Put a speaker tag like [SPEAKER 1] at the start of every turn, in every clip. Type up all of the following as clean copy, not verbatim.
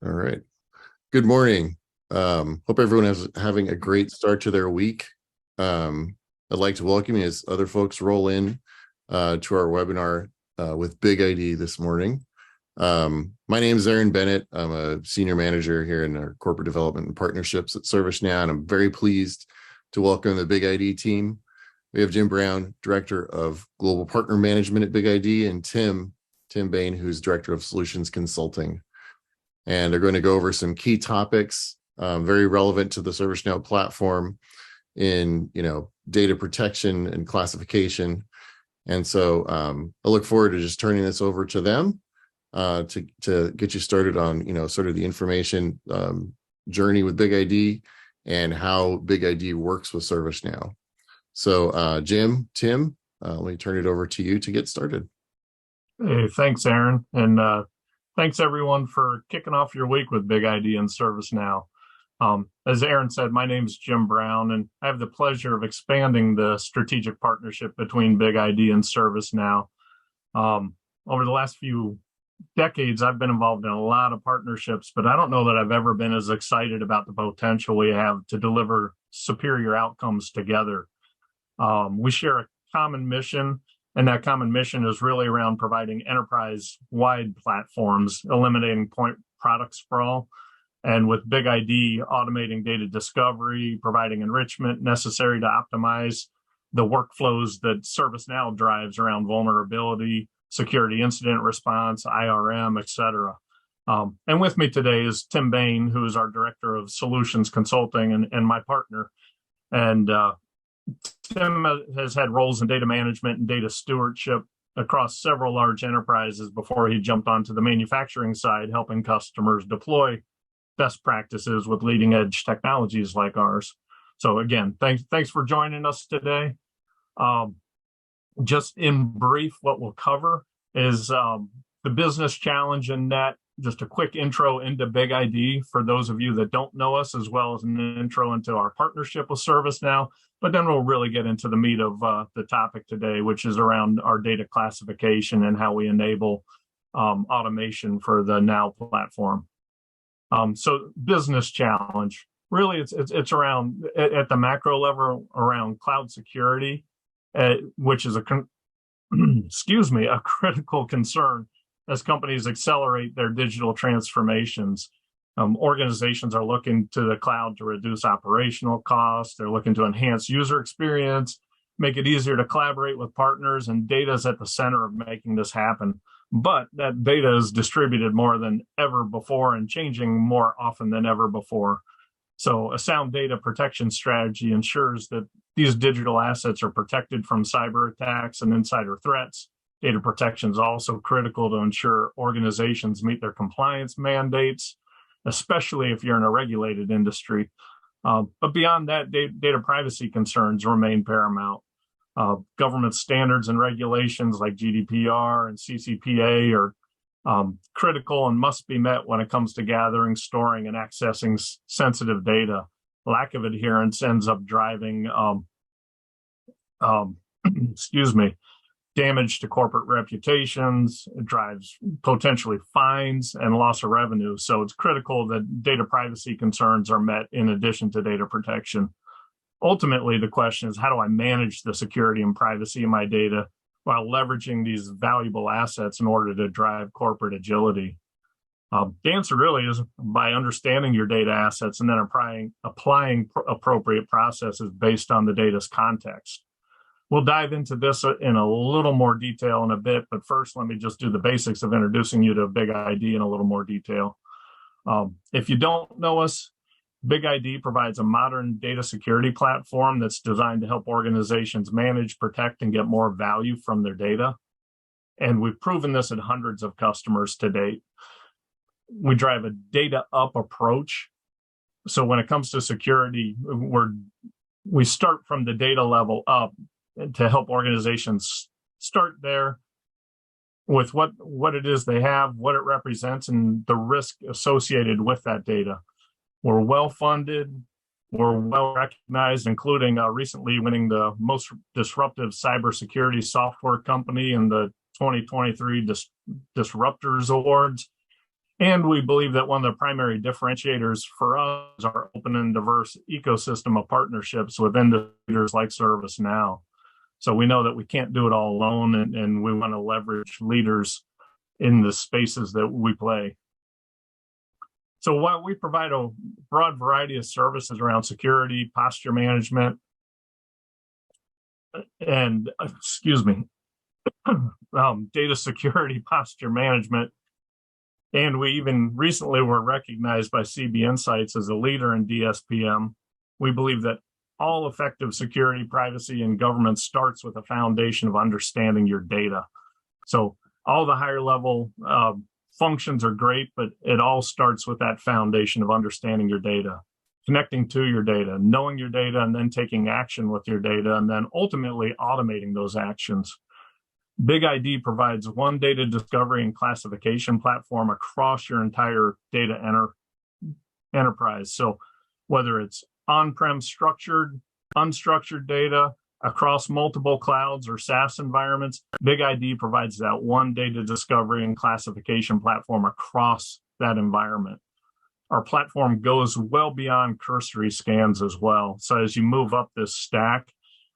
[SPEAKER 1] All right. Good morning. Hope everyone is having a great start to their week. I'd like to welcome you as other folks roll in to our webinar with BigID this morning. My name is Aaron Bennett. I'm a senior manager here in our corporate development and partnerships at ServiceNow, and I'm very pleased to welcome the BigID team. We have Jim Brown, Director of Global Partner Management at BigID, and Tim Bain, who's Director of Solutions Consulting. And they're going to go over some key topics very relevant to the ServiceNow platform in data protection and classification. And so I look forward to just turning this over to them to get you started on sort of the information journey with BigID and how BigID works with ServiceNow. So Tim, let me turn it over to you to get started.
[SPEAKER 2] Hey, thanks, Aaron. And thanks, everyone, for kicking off your week with BigID and ServiceNow. As Aaron said, my name is Jim Brown, and I have the pleasure of expanding the strategic partnership between BigID and ServiceNow. Over the last few decades, I've been involved in a lot of partnerships, but I don't know that I've ever been as excited about the potential we have to deliver superior outcomes together. We share a common mission, and that common mission is really around providing enterprise-wide platforms, eliminating point product sprawl, and with BigID, automating data discovery, providing enrichment necessary to optimize the workflows that ServiceNow drives around vulnerability, security incident response, IRM, et cetera. And with me today is Tim Bain, who is our Director of Solutions Consulting and my partner. And Tim has had roles in data management and data stewardship across several large enterprises before he jumped onto the manufacturing side, helping customers deploy best practices with leading edge technologies like ours. So again, thanks for joining us today. Just in brief, what we'll cover is the business challenge in net, just a quick intro into BigID for those of you that don't know us, as well as an intro into our partnership with ServiceNow. But then we'll really get into the meat of the topic today, which is around our data classification and how we enable automation for the Now platform. So business challenge, really it's around, at the macro level, around cloud security, which is a critical concern as companies accelerate their digital transformations. Organizations are looking to the cloud to reduce operational costs. They're looking to enhance user experience, make it easier to collaborate with partners, and data is at the center of making this happen. But that data is distributed more than ever before and changing more often than ever before. So a sound data protection strategy ensures that these digital assets are protected from cyber attacks and insider threats. Data protection is also critical to ensure organizations meet their compliance mandates, especially if you're in a regulated industry. But beyond that, data privacy concerns remain paramount. Government standards and regulations like GDPR and CCPA are critical and must be met when it comes to gathering, storing, and accessing sensitive data. Lack of adherence ends up driving damage to corporate reputations. It drives potentially fines and loss of revenue. So it's critical that data privacy concerns are met in addition to data protection. Ultimately, the question is, how do I manage the security and privacy of my data while leveraging these valuable assets in order to drive corporate agility? The answer really is by understanding your data assets and then applying appropriate processes based on the data's context. We'll dive into this in a little more detail in a bit, but first, let me just do the basics of introducing you to BigID in a little more detail. If you don't know us, BigID provides a modern data security platform that's designed to help organizations manage, protect, and get more value from their data. And we've proven this at hundreds of customers to date. We drive a data-up approach. So when it comes to security, we start from the data level up to help organizations start there with what it is they have, what it represents, and the risk associated with that data. We're well-funded, we're well-recognized, including recently winning the most disruptive cybersecurity software company in the 2023 Disruptors Awards. And we believe that one of the primary differentiators for us is our open and diverse ecosystem of partnerships with industries like ServiceNow. So we know that we can't do it all alone, and we want to leverage leaders in the spaces that we play. So while we provide a broad variety of services around security, posture management, and data security, posture management, and we even recently were recognized by CB Insights as a leader in DSPM. We believe that all effective security, privacy, and governance starts with a foundation of understanding your data. So all the higher level functions are great, but it all starts with that foundation of understanding your data, connecting to your data, knowing your data, and then taking action with your data, and then ultimately automating those actions. BigID provides one data discovery and classification platform across your entire data enterprise. So whether it's on-prem structured, unstructured data across multiple clouds or SaaS environments, BigID provides that one data discovery and classification platform across that environment. Our platform goes well beyond cursory scans as well. So as you move up this stack,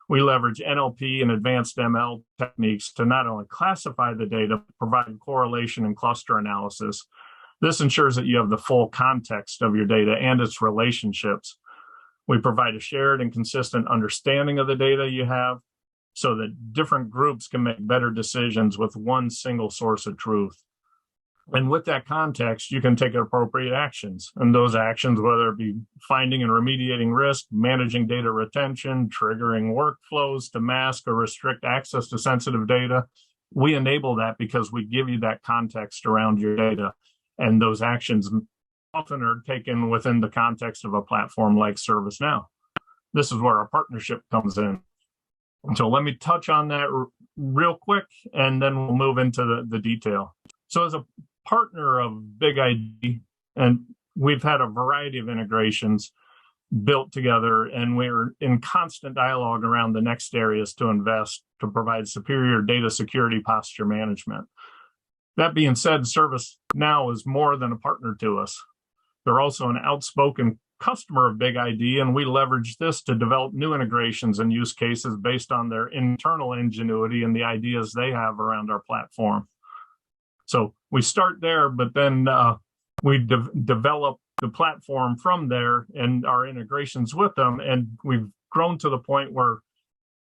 [SPEAKER 2] we leverage NLP and advanced ML techniques to not only classify the data, but provide correlation and cluster analysis. This ensures that you have the full context of your data and its relationships. We provide a shared and consistent understanding of the data you have so that different groups can make better decisions with one single source of truth. And with that context, you can take appropriate actions. And those actions, whether it be finding and remediating risk, managing data retention, triggering workflows to mask or restrict access to sensitive data, we enable that because we give you that context around your data. And those actions often are taken within the context of a platform like ServiceNow. This is where our partnership comes in. So let me touch on that real quick, and then we'll move into the detail. So as a partner of BigID, and we've had a variety of integrations built together, and we're in constant dialogue around the next areas to invest to provide superior data security posture management. That being said, ServiceNow is more than a partner to us. They're also an outspoken customer of BigID, and we leverage this to develop new integrations and use cases based on their internal ingenuity and the ideas they have around our platform. So we start there, but then we develop the platform from there and our integrations with them. And we've grown to the point where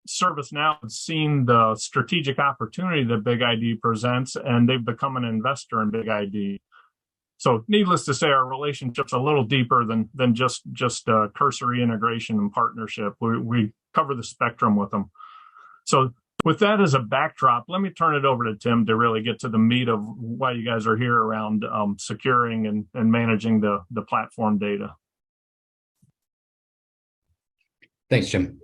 [SPEAKER 2] ServiceNow has seen the strategic opportunity that BigID presents, and they've become an investor in BigID. So needless to say, our relationship's a little deeper than just cursory integration and partnership. We cover the spectrum with them. So with that as a backdrop, let me turn it over to Tim to really get to the meat of why you guys are here around securing and managing the platform data.
[SPEAKER 3] Thanks, Jim.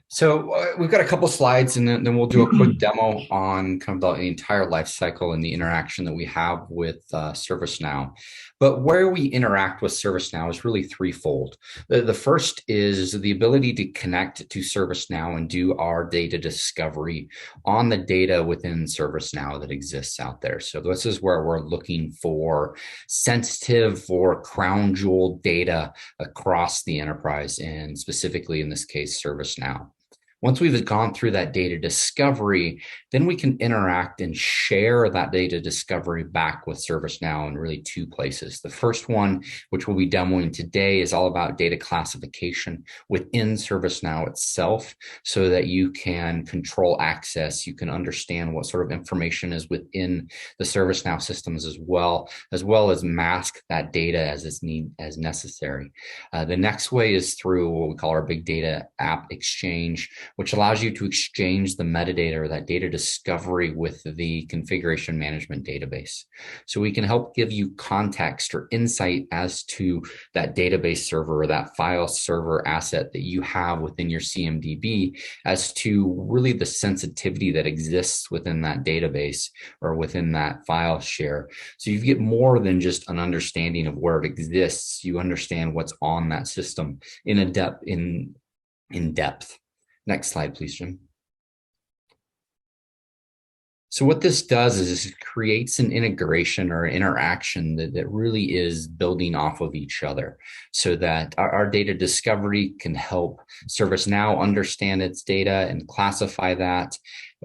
[SPEAKER 3] So we've got a couple slides, and then we'll do a quick demo on kind of the entire life cycle and the interaction that we have with ServiceNow. But where we interact with ServiceNow is really threefold. The first is the ability to connect to ServiceNow and do our data discovery on the data within ServiceNow that exists out there. So this is where we're looking for sensitive or crown jewel data across the enterprise, and specifically in this case, ServiceNow. Once we've gone through that data discovery, then we can interact and share that data discovery back with ServiceNow in really two places. The first one, which we'll be demoing today, is all about data classification within ServiceNow itself so that you can control access, you can understand what sort of information is within the ServiceNow systems as well as mask that data as necessary. The next way is through what we call our Big Data App Exchange, which allows you to exchange the metadata or that data discovery with the configuration management database. So we can help give you context or insight as to that database server or that file server asset that you have within your CMDB as to really the sensitivity that exists within that database or within that file share. So you get more than just an understanding of where it exists. You understand what's on that system in depth. Next slide, please, Jim. So what this does is it creates an integration or interaction that really is building off of each other so that our data discovery can help ServiceNow understand its data and classify that.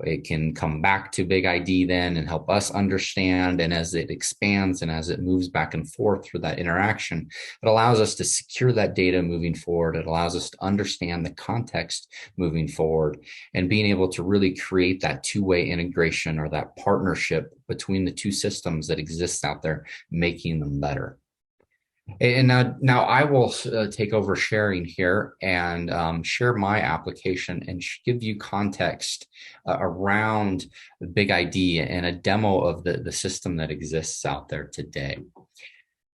[SPEAKER 3] It can come back to BigID then and help us understand. And as it expands and as it moves back and forth through that interaction, it allows us to secure that data moving forward. It allows us to understand the context moving forward and being able to really create that two-way integration or that partnership between the two systems that exist out there, making them better. And now I will take over sharing here and share my application and give you context around BigID and a demo of the system that exists out there today.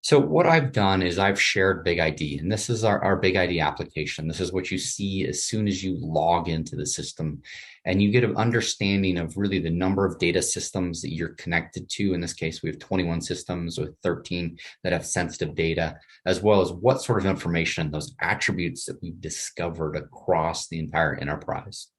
[SPEAKER 3] So what I've done is I've shared BigID, and this is our BigID application. This is what you see as soon as you log into the system, and you get an understanding of really the number of data systems that you're connected to. In this case, we have 21 systems with 13 that have sensitive data, as well as what sort of information, those attributes that we've discovered across the entire enterprise.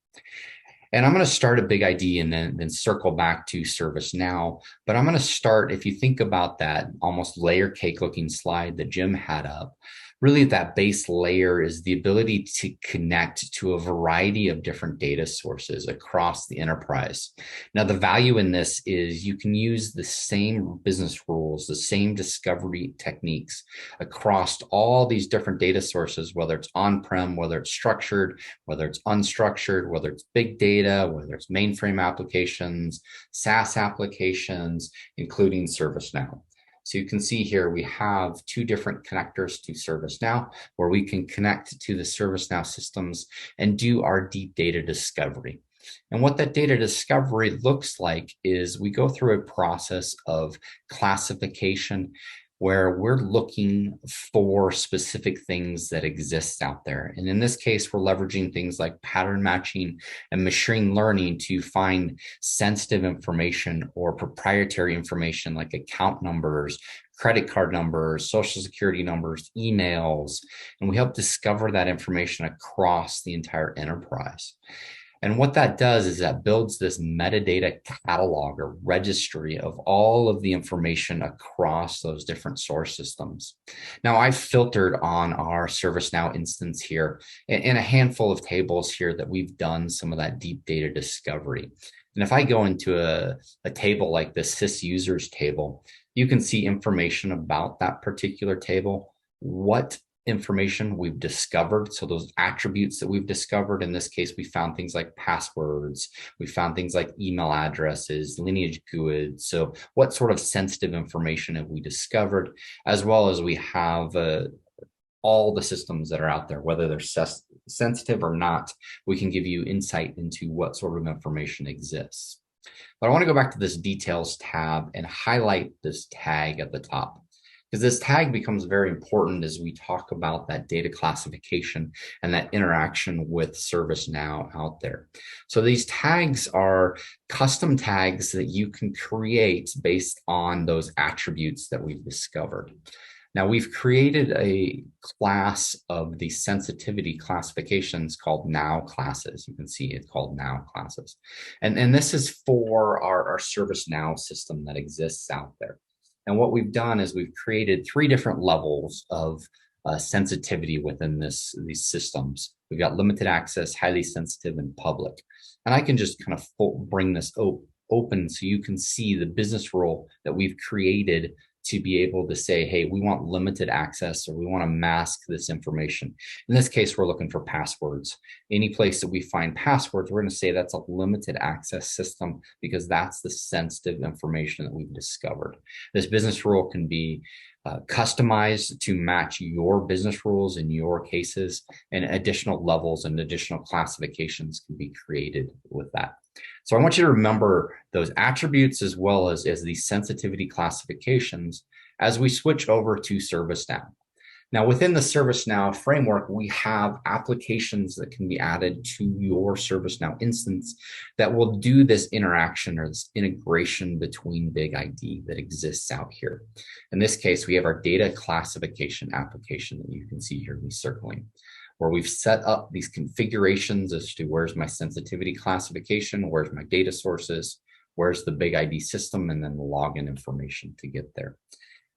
[SPEAKER 3] And I'm going to start at BigID and then circle back to ServiceNow. But I'm going to start, if you think about that almost layer cake looking slide that Jim had up, really that base layer is the ability to connect to a variety of different data sources across the enterprise. Now, the value in this is you can use the same business rules, the same discovery techniques across all these different data sources, whether it's on-prem, whether it's structured, whether it's unstructured, whether it's big data, whether it's mainframe applications, SaaS applications, including ServiceNow. So you can see here, we have two different connectors to ServiceNow where we can connect to the ServiceNow systems and do our deep data discovery. And what that data discovery looks like is we go through a process of classification where we're looking for specific things that exist out there. And in this case, we're leveraging things like pattern matching and machine learning to find sensitive information or proprietary information like account numbers, credit card numbers, social security numbers, emails, and we help discover that information across the entire enterprise. And what that does is that builds this metadata catalog or registry of all of the information across those different source systems. Now, I've filtered on our ServiceNow instance here in a handful of tables here that we've done some of that deep data discovery. And if I go into a table like the sys users table, you can see information about that particular table, what information we've discovered. So those attributes that we've discovered, in this case, we found things like passwords, we found things like email addresses, lineage goods. So what sort of sensitive information have we discovered, as well as we have all the systems that are out there, whether they're sensitive or not, we can give you insight into what sort of information exists. But I want to go back to this details tab and highlight this tag at the top, because this tag becomes very important as we talk about that data classification and that interaction with ServiceNow out there. So these tags are custom tags that you can create based on those attributes that we've discovered. Now, we've created a class of the sensitivity classifications called Now classes. You can see it's called Now classes. And this is for our ServiceNow system that exists out there. And what we've done is we've created 3 different levels of sensitivity within these systems. We've got limited access, highly sensitive, and public. And I can just kind of bring this open so you can see the business rule that we've created to be able to say, hey, we want limited access or we want to mask this information. In this case, we're looking for passwords. Any place that we find passwords, we're going to say that's a limited access system because that's the sensitive information that we've discovered. This business rule can be customized to match your business rules in your cases, and additional levels and additional classifications can be created with that. So I want you to remember those attributes as well as these sensitivity classifications as we switch over to ServiceNow. Now, within the ServiceNow framework, we have applications that can be added to your ServiceNow instance that will do this interaction or this integration between BigID that exists out here. In this case, we have our data classification application that you can see here me circling, where we've set up these configurations as to where's my sensitivity classification, where's my data sources, where's the BigID system, and then the login information to get there.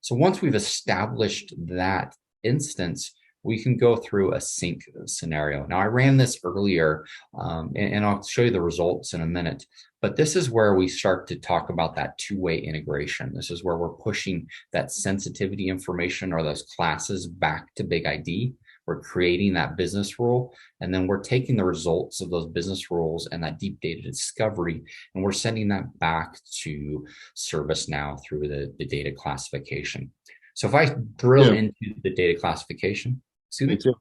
[SPEAKER 3] So once we've established that instance, we can go through a sync scenario. Now, I ran this earlier, and I'll show you the results in a minute, but this is where we start to talk about that two-way integration. This is where we're pushing that sensitivity information or those classes back to BigID. We're creating that business rule, and then we're taking the results of those business rules and that deep data discovery, and we're sending that back to ServiceNow through the data classification. So if I drill into the data classification,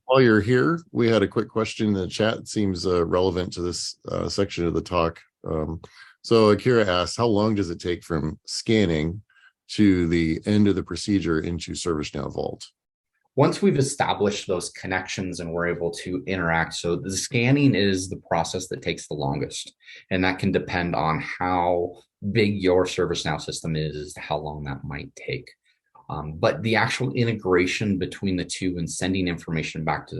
[SPEAKER 1] while you're here, we had a quick question in the chat. It seems relevant to this section of the talk. So Akira asked, how long does it take from scanning to the end of the procedure into ServiceNow Vault?
[SPEAKER 3] Once we've established those connections and we're able to interact, so the scanning is the process that takes the longest, and that can depend on how big your ServiceNow system is as to how long that might take. But the actual integration between the two and sending information back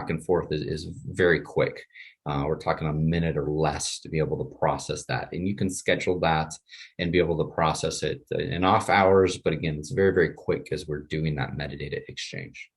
[SPEAKER 3] and forth is very quick. We're talking a minute or less to be able to process that. And you can schedule that and be able to process it in off hours. But again, it's very, very quick as we're doing that metadata exchange.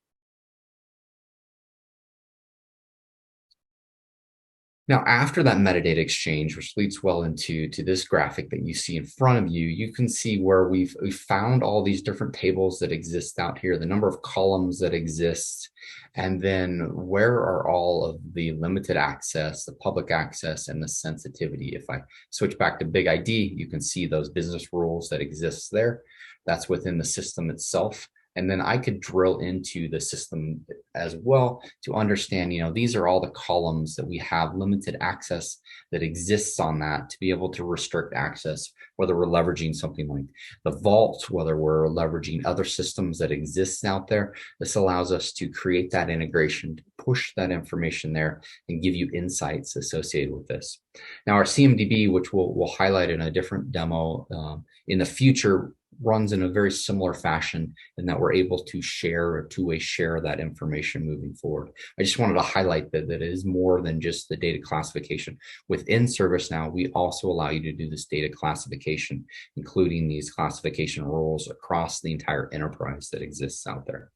[SPEAKER 3] Now, after that metadata exchange, which leads well into this graphic that you see in front of you, you can see where we've found all these different tables that exist out here, the number of columns that exist, and then where are all of the limited access, the public access, and the sensitivity. If I switch back to BigID, you can see those business rules that exist there. That's within the system itself. And then I could drill into the system as well to understand, these are all the columns that we have limited access that exists on that to be able to restrict access, whether we're leveraging something like the vault, whether we're leveraging other systems that exist out there. This allows us to create that integration, to push that information there and give you insights associated with this. Now, our CMDB, which we'll highlight in a different demo in the future, runs in a very similar fashion in that we're able to share a two-way share that information moving forward. I just wanted to highlight that it is more than just the data classification. Within ServiceNow, we also allow you to do this data classification, including these classification rules across the entire enterprise that exists out there.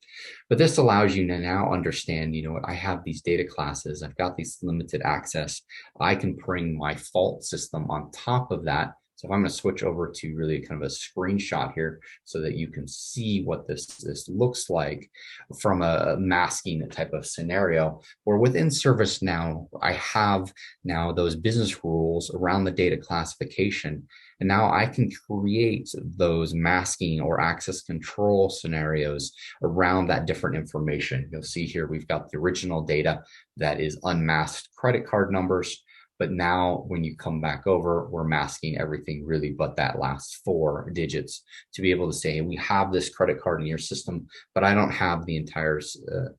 [SPEAKER 3] But this allows you to now understand, I have these data classes, I've got these limited access, I can bring my fault system on top of that. So if I'm going to switch over to really kind of a screenshot here so that you can see what this looks like from a masking type of scenario, where within ServiceNow, I have now those business rules around the data classification. And now I can create those masking or access control scenarios around that different information. You'll see here, we've got the original data that is unmasked credit card numbers. But now when you come back over, we're masking everything really but that last 4 digits to be able to say, we have this credit card in your system, but I don't have the entire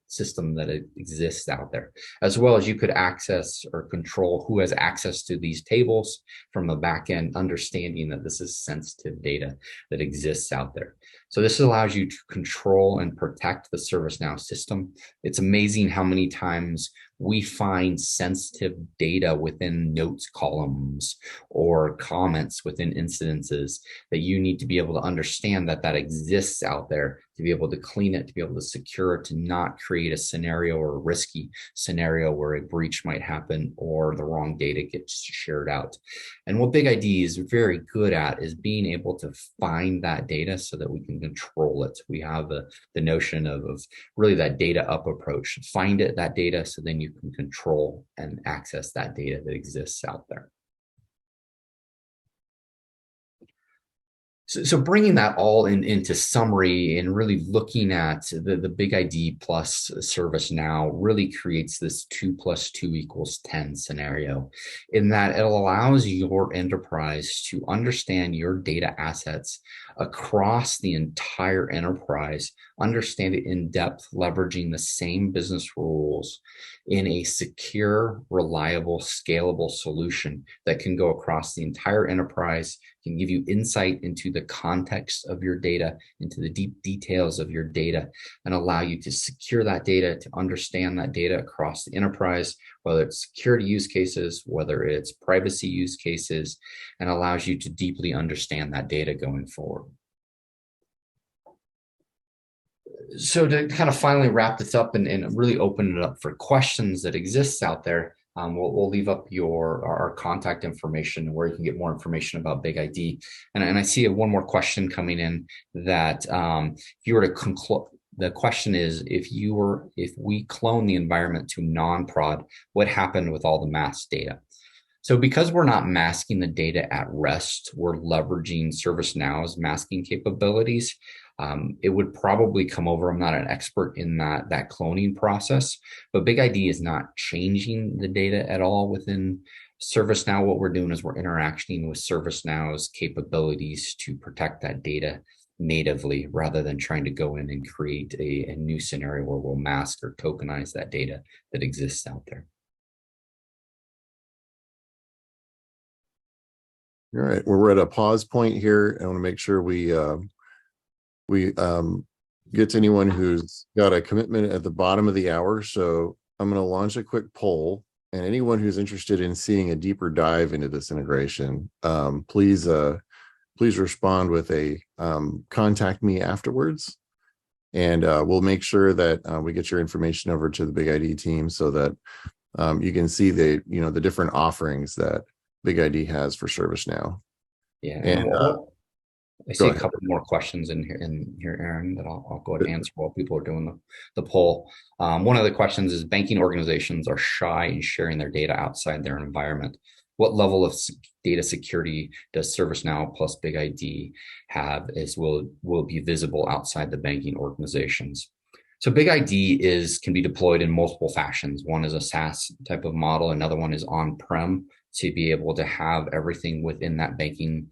[SPEAKER 3] system that exists out there. As well as you could access or control who has access to these tables from the back end, understanding that this is sensitive data that exists out there. So this allows you to control and protect the ServiceNow system. It's amazing how many times we find sensitive data within notes columns or comments within incidences that you need to be able to understand that exists out there, to be able to clean it, to be able to secure it, to not create a scenario or a risky scenario where a breach might happen or the wrong data gets shared out. And what BigID is very good at is being able to find that data so that we can control it. We have the notion of really that data up approach. Find that data so then you can control and access that data that exists out there. So bringing that all into summary and really looking at the BigID plus ServiceNow really creates this 2 + 2 = 10 scenario, in that it allows your enterprise to understand your data assets across the entire enterprise, understand it in depth, leveraging the same business rules in a secure, reliable, scalable solution that can go across the entire enterprise, can give you insight into the context of your data, into the deep details of your data, and allow you to secure that data, to understand that data across the enterprise, whether it's security use cases, whether it's privacy use cases, and allows you to deeply understand that data going forward. So to kind of finally wrap this up and really open it up for questions that exists out there, we'll leave up our contact information where you can get more information about BigID. And I see one more question coming in that if you were to conclude, the question is, if we clone the environment to non-prod, what happened with all the masked data? So because we're not masking the data at rest, we're leveraging ServiceNow's masking capabilities. It would probably come over. I'm not an expert in that cloning process, but BigID is not changing the data at all within ServiceNow. What we're doing is we're interacting with ServiceNow's capabilities to protect that data natively, rather than trying to go in and create a new scenario where we'll mask or tokenize that data that exists out there.
[SPEAKER 1] All right, well, we're at a pause point here. I want to make sure we get to anyone who's got a commitment at the bottom of the hour. So I'm going to launch a quick poll, and anyone who's interested in seeing a deeper dive into this integration, please respond with a contact me afterwards, and we'll make sure that we get your information over to the BigID team so that you can see the different offerings that BigID has for ServiceNow.
[SPEAKER 3] Yeah,
[SPEAKER 1] and
[SPEAKER 3] I see a couple more questions in here, Aaron, that I'll go ahead and answer while people are doing the poll. One of the questions is, banking organizations are shy in sharing their data outside their environment. What level of data security does ServiceNow plus BigID have will be visible outside the banking organizations? So BigID can be deployed in multiple fashions. One is a SaaS type of model. Another one is on-prem, to be able to have everything within that banking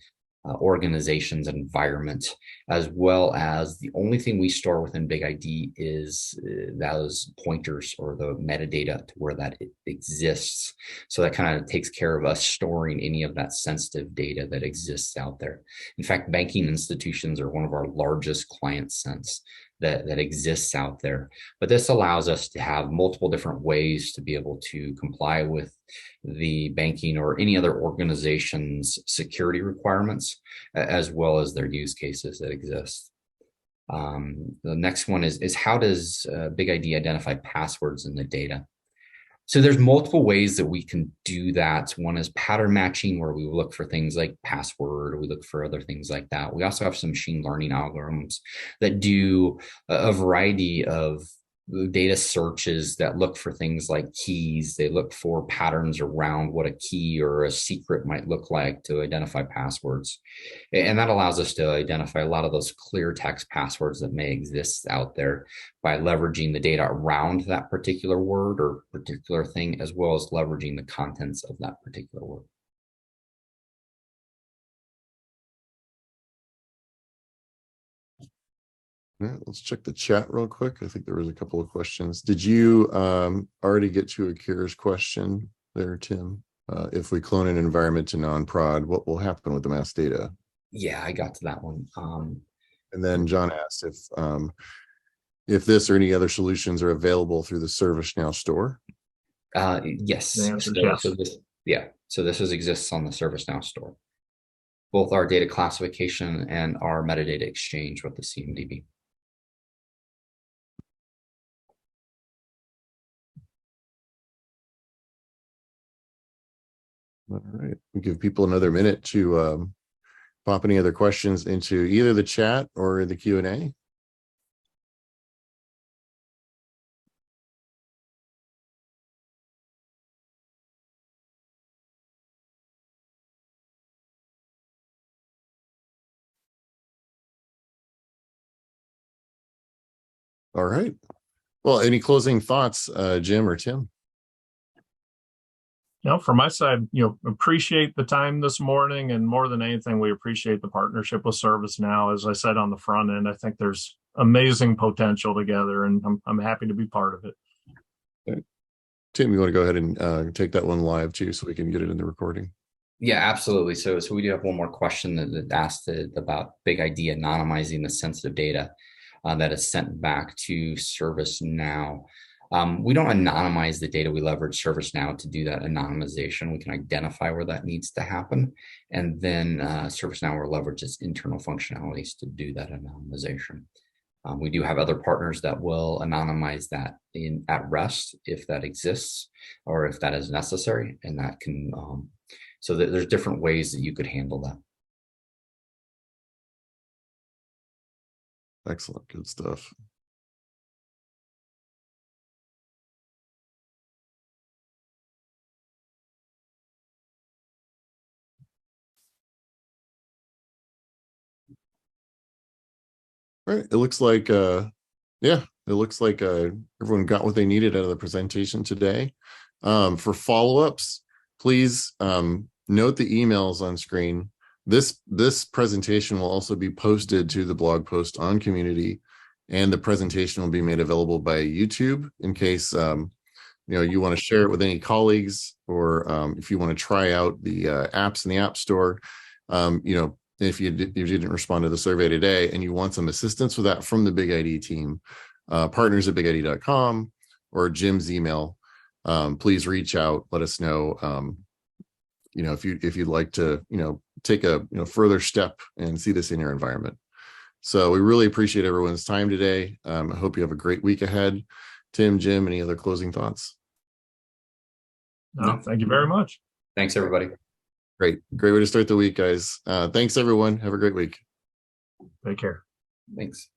[SPEAKER 3] organization's environment, as well as the only thing we store within BigID is those pointers or the metadata to where that exists. So that kind of takes care of us storing any of that sensitive data that exists out there. In fact, banking institutions are one of our largest client sets that exists out there. But this allows us to have multiple different ways to be able to comply with the banking or any other organization's security requirements, as well as their use cases that exist. The next one is how does BigID identify passwords in the data? So there's multiple ways that we can do that. One is pattern matching, where we look for things like password, or we look for other things like that. We also have some machine learning algorithms that do a variety of data searches that look for things like keys. They look for patterns around what a key or a secret might look like to identify passwords. And that allows us to identify a lot of those clear text passwords that may exist out there by leveraging the data around that particular word or particular thing, as well as leveraging the contents of that particular word.
[SPEAKER 1] Yeah, let's check the chat real quick. I think there was a couple of questions. Did you already get to Akira's question there, Tim? If we clone an environment to non-prod, what will happen with the mass data?
[SPEAKER 3] Yeah, I got to that one.
[SPEAKER 1] And then John asked if this or any other solutions are available through the ServiceNow store.
[SPEAKER 3] Yes.
[SPEAKER 2] The answer is yes.
[SPEAKER 3] So this exists on the ServiceNow store. Both our data classification and our metadata exchange with the CMDB.
[SPEAKER 1] All right, we'll give people another minute to pop any other questions into either the chat or the Q&A. All right. Well, any closing thoughts, Jim or Tim?
[SPEAKER 2] From my side, appreciate the time this morning, and more than anything, we appreciate the partnership with ServiceNow. As I said on the front end, I think there's amazing potential together, and I'm happy to be part of it.
[SPEAKER 1] Okay. Tim, you want to go ahead and take that one live too, so we can get it in the recording?
[SPEAKER 3] Yeah, absolutely. So we do have one more question that asked about BigID anonymizing the sensitive data that is sent back to ServiceNow. We don't anonymize the data. We leverage ServiceNow to do that anonymization. We can identify where that needs to happen. And then ServiceNow will leverage its internal functionalities to do that anonymization. We do have other partners that will anonymize that at rest if that exists or if that is necessary. And that can, so that there's different ways that you could handle that.
[SPEAKER 1] Excellent. Good stuff. All right. It looks like, yeah, it looks like everyone got what they needed out of the presentation today. For follow-ups, please note the emails on screen. This presentation will also be posted to the blog post on Community, and the presentation will be made available by YouTube in case you want to share it with any colleagues, or if you want to try out the apps in the App Store. If you didn't respond to the survey today and you want some assistance with that from the BigID team, partners@bigid.com or Jim's email, please reach out. Let us know. If you'd like to, take a further step and see this in your environment. So we really appreciate everyone's time today. I hope you have a great week ahead. Tim, Jim, any other closing thoughts?
[SPEAKER 2] No, thank you very much.
[SPEAKER 3] Thanks, everybody.
[SPEAKER 1] Great way to start the week, guys. Thanks, everyone. Have a great week.
[SPEAKER 2] Take care.
[SPEAKER 3] Thanks.